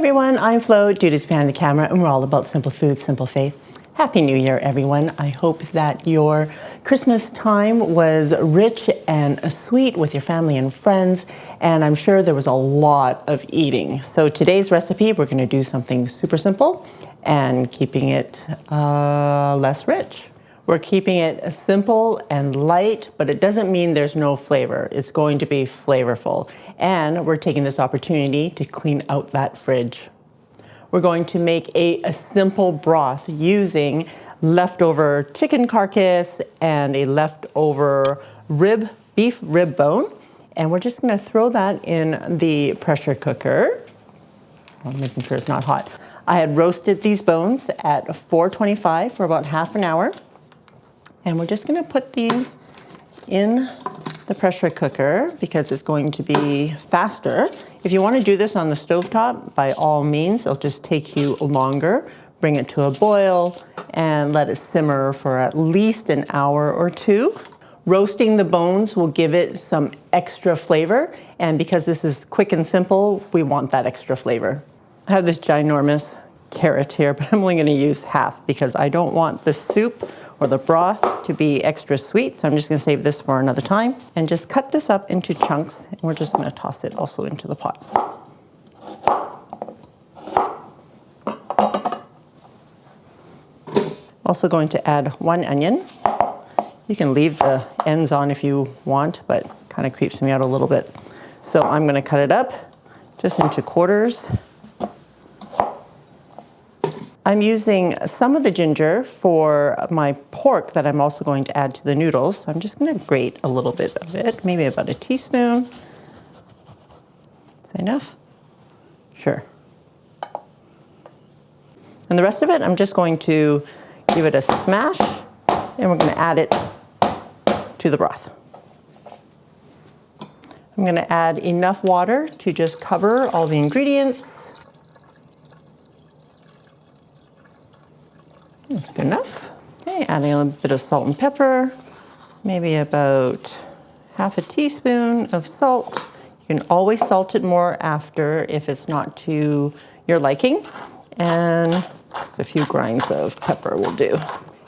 everyone, I'm Flo, Duty's behind the camera, and we're all about simple food, simple faith. Happy New Year, everyone. I hope that your Christmas time was rich and sweet with your family and friends, and I'm sure there was a lot of eating. So today's recipe, we're gonna do something super simple and keeping it less rich. We're keeping it simple and light, but it doesn't mean there's no flavor. It's going to be flavorful. And we're taking this opportunity to clean out that fridge. We're going to make a simple broth using leftover chicken carcass and a leftover beef rib bone. And we're just gonna throw that in the pressure cooker. I'm making sure it's not hot. I had roasted these bones at 425 for about half an hour. And we're just gonna put these in the pressure cooker because it's going to be faster. If you wanna do this on the stovetop, by all means, it'll just take you longer. Bring it to a boil and let it simmer for at least an hour or two. Roasting the bones will give it some extra flavor. And because this is quick and simple, we want that extra flavor. I have this ginormous carrot here, but I'm only gonna use half because I don't want the soup or the broth to be extra sweet. So I'm just gonna save this for another time and just cut this up into chunks. And we're just gonna toss it also into the pot. Also going to add 1 onion. You can leave the ends on if you want, but kind of creeps me out a little bit. So I'm gonna cut it up just into quarters. I'm using some of the ginger for my pork that I'm also going to add to the noodles. So I'm just gonna grate a little bit of it, maybe about a teaspoon. Is that enough? Sure. And the rest of it, I'm just going to give it a smash and we're gonna add it to the broth. I'm gonna add enough water to just cover all the ingredients. That's good enough. Okay, adding a bit of salt and pepper, maybe about half a teaspoon of salt. You can always salt it more after if it's not to your liking. And just a few grinds of pepper will do.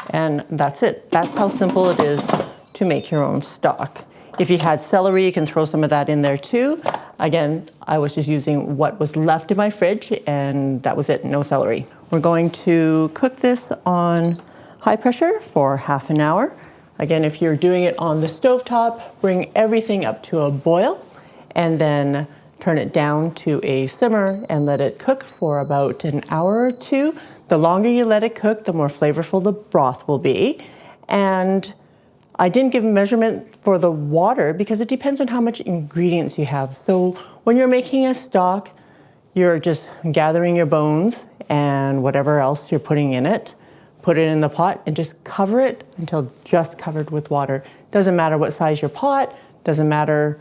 And that's it. That's how simple it is to make your own stock. If you had celery, you can throw some of that in there too. Again, I was just using what was left in my fridge and that was it, no celery. We're going to cook this on high pressure for half an hour. Again, if you're doing it on the stovetop, bring everything up to a boil and then turn it down to a simmer and let it cook for about an hour or two. The longer you let it cook, the more flavorful the broth will be. And I didn't give a measurement for the water because it depends on how much ingredients you have. So when you're making a stock, you're just gathering your bones and whatever else you're putting in it, put it in the pot and just cover it until just covered with water. Doesn't matter what size your pot, doesn't matter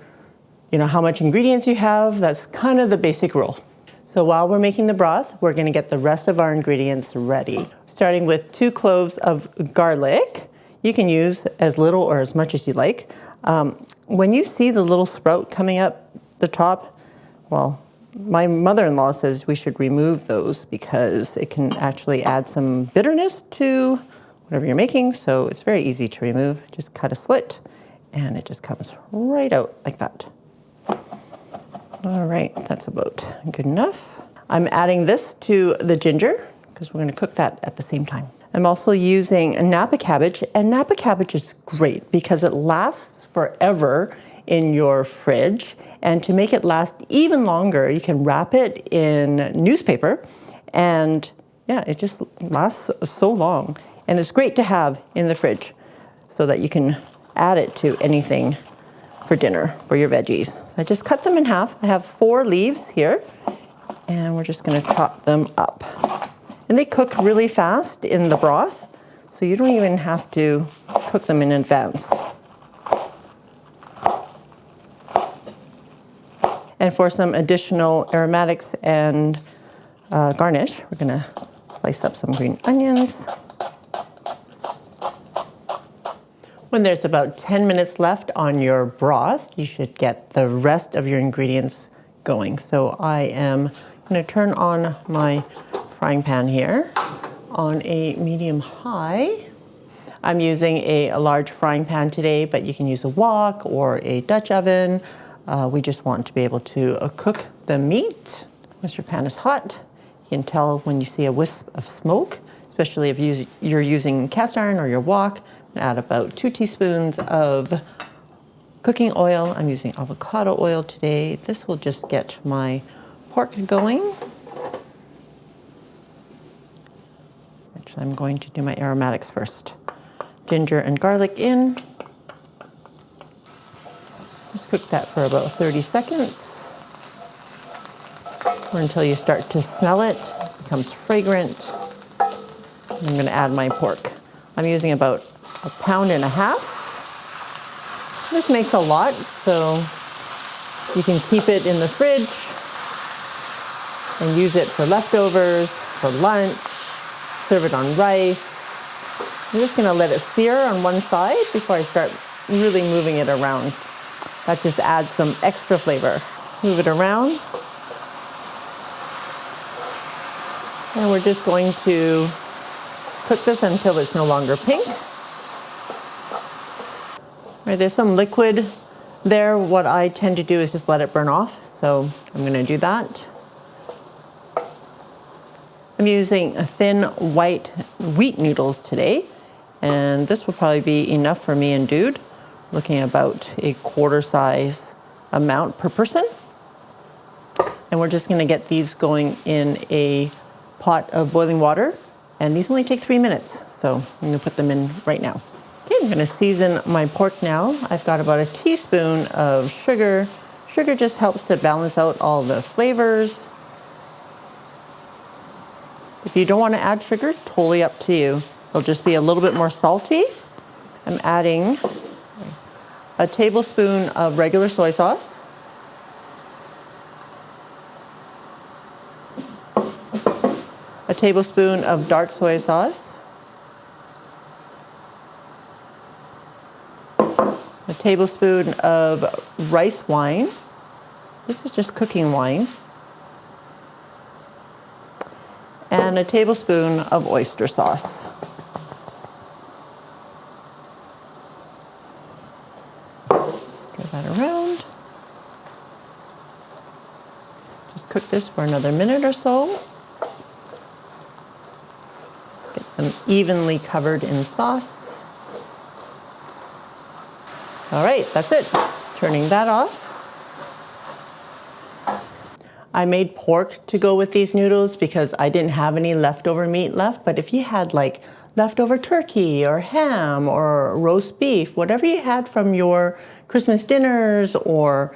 how much ingredients you have, that's kind of the basic rule. So while we're making the broth, we're gonna get the rest of our ingredients ready. Starting with 2 cloves of garlic. You can use as little or as much as you like. When you see the little sprout coming up the top, well, my mother-in-law says we should remove those because it can actually add some bitterness to whatever you're making. So it's very easy to remove. Just cut a slit and it just comes right out like that. All right, that's about good enough. I'm adding this to the ginger because we're gonna cook that at the same time. I'm also using a Napa cabbage, and Napa cabbage is great because it lasts forever in your fridge. And to make it last even longer, you can wrap it in newspaper and yeah, it just lasts so long. And it's great to have in the fridge so that you can add it to anything for dinner, for your veggies. So I just cut them in half. I have 4 leaves here and we're just gonna chop them up. And they cook really fast in the broth, so you don't even have to cook them in advance. And for some additional aromatics and garnish, we're gonna slice up some green onions. When there's about 10 minutes left on your broth, you should get the rest of your ingredients going. So I am I'm going to turn on my frying pan here on a medium high. I'm using a large frying pan today, but you can use a wok or a Dutch oven. We just want to be able to cook the meat. Once your pan is hot, you can tell when you see a wisp of smoke, especially if you're using cast iron or your wok. Add about 2 teaspoons of cooking oil. I'm using avocado oil today. This will just get my pork going. Actually, I'm going to do my aromatics first. Ginger and garlic in. Just cook that for about 30 seconds or until you start to smell it. It becomes fragrant. I'm going to add my pork. I'm using about 1.5 pounds. This makes a lot, so you can keep it in the fridge and use it for leftovers, for lunch, serve it on rice. I'm just going to let it sear on one side before I start really moving it around. That just adds some extra flavor. Move it around. And we're just going to cook this until it's no longer pink. Right, there's some liquid there. What I tend to do is just let it burn off. So I'm going to do that. I'm using thin white wheat noodles today. And this will probably be enough for me and Dude, looking at about a quarter size amount per person. And we're just gonna get these going in a pot of boiling water. And these only take 3 minutes. So I'm gonna put them in right now. Okay, I'm gonna season my pork now. I've got about 1 teaspoon of sugar. Sugar just helps to balance out all the flavors. If you don't wanna add sugar, totally up to you. It'll just be a little bit more salty. I'm adding 1 tablespoon of regular soy sauce. A tablespoon of dark soy sauce. A tablespoon of rice wine. This is just cooking wine. And a tablespoon of oyster sauce. Stir that around. Just cook this for another minute or so. Just get them evenly covered in sauce. All right, that's it. Turning that off. I made pork to go with these noodles because I didn't have any leftover meat left. But if you had like leftover turkey or ham or roast beef, whatever you had from your Christmas dinners or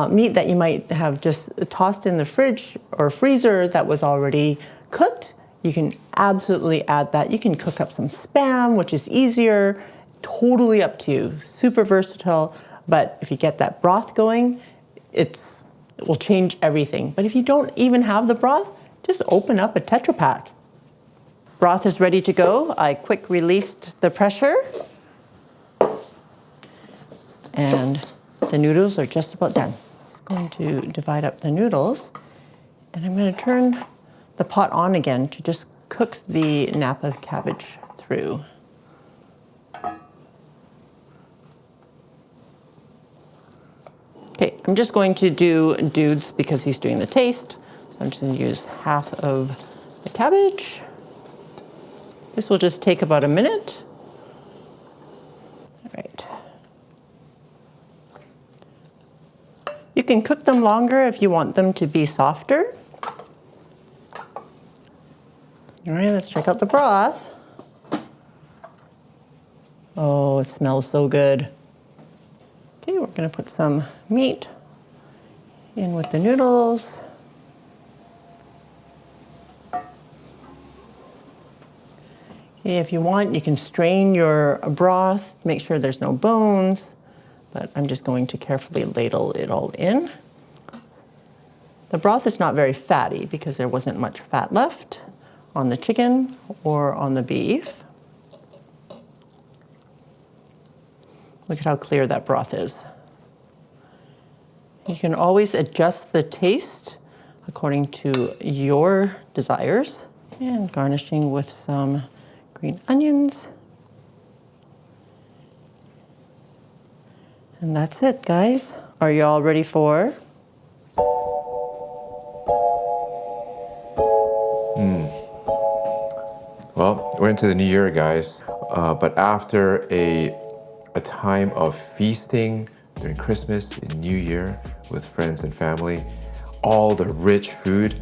meat that you might have just tossed in the fridge or freezer that was already cooked, you can absolutely add that. You can cook up some Spam, which is easier, totally up to you, super versatile. But if you get that broth going, it will change everything. But if you don't even have the broth, just open up a Tetra Pak. Broth is ready to go. I quick released the pressure. And the noodles are just about done. I'm just going to divide up the noodles. And I'm going to turn the pot on again to just cook the Napa cabbage through. Okay, I'm just going to do Dude's because he's doing the taste. So I'm just going to use half of the cabbage. This will just take about a minute. All right. You can cook them longer if you want them to be softer. All right, let's check out the broth. Oh, it smells so good. Okay, we're going to put some meat in with the noodles. Okay, if you want, you can strain your broth, make sure there's no bones, but I'm just going to carefully ladle it all in. The broth is not very fatty because there wasn't much fat left on the chicken or on the beef. Look at how clear that broth is. You can always adjust the taste according to your desires. And garnishing with some green onions. And that's it, guys. Are you all ready for? Well, we're into the new year, guys. But after a time of feasting during Christmas and New Year with friends and family, all the rich food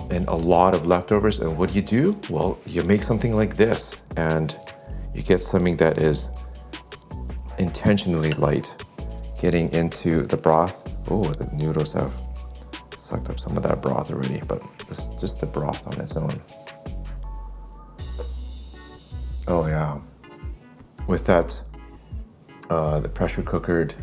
and a lot of leftovers, and what do? Well, you make something like this, and you get something that is intentionally light. Getting into the broth. Oh, the noodles have sucked up some of that broth already, but it's just the broth on its own. Oh yeah, with that, the pressure cookered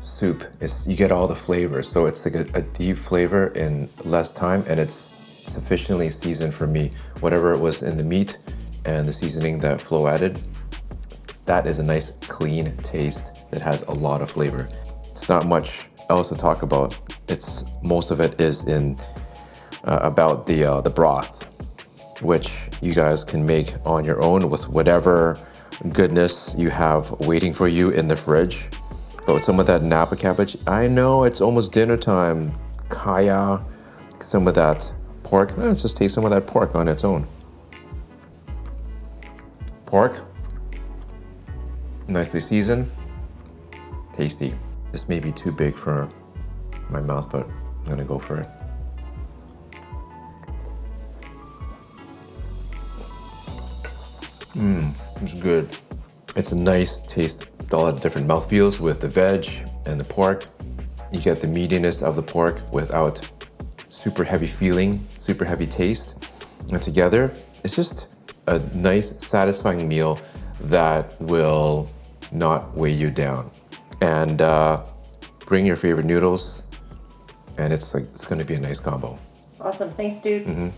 soup, you get all the flavors. So it's like a deep flavor in less time, and it's sufficiently seasoned for me. Whatever it was in the meat and the seasoning that Flo added, that is a nice clean taste that has a lot of flavor. It's not much else to talk about. Most of it is in about the broth, which you guys can make on your own with whatever goodness you have waiting for you in the fridge. But with some of that Napa cabbage, I know it's almost dinner time. Kaya, some of that pork. Let's just taste some of that pork on its own. Pork, nicely seasoned, tasty. This may be too big for my mouth, but I'm gonna go for it. It's good. It's a nice taste, a lot of different mouthfeels with the veg and the pork. You get the meatiness of the pork without super heavy feeling, super heavy taste. And together, it's just a nice, satisfying meal that will not weigh you down. And bring your favorite noodles, and it's gonna be a nice combo. Awesome, thanks, dude.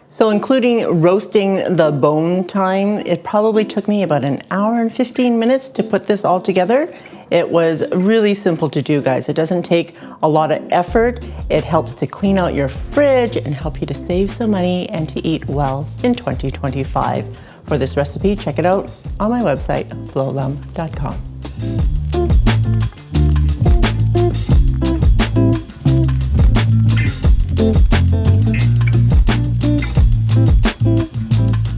So including roasting the bone time, it probably took me about an hour and 15 minutes to put this all together. It was really simple to do, guys. It doesn't take a lot of effort. It helps to clean out your fridge and help you to save some money and to eat well in 2025. For this recipe, check it out on my website, FLO'S.com.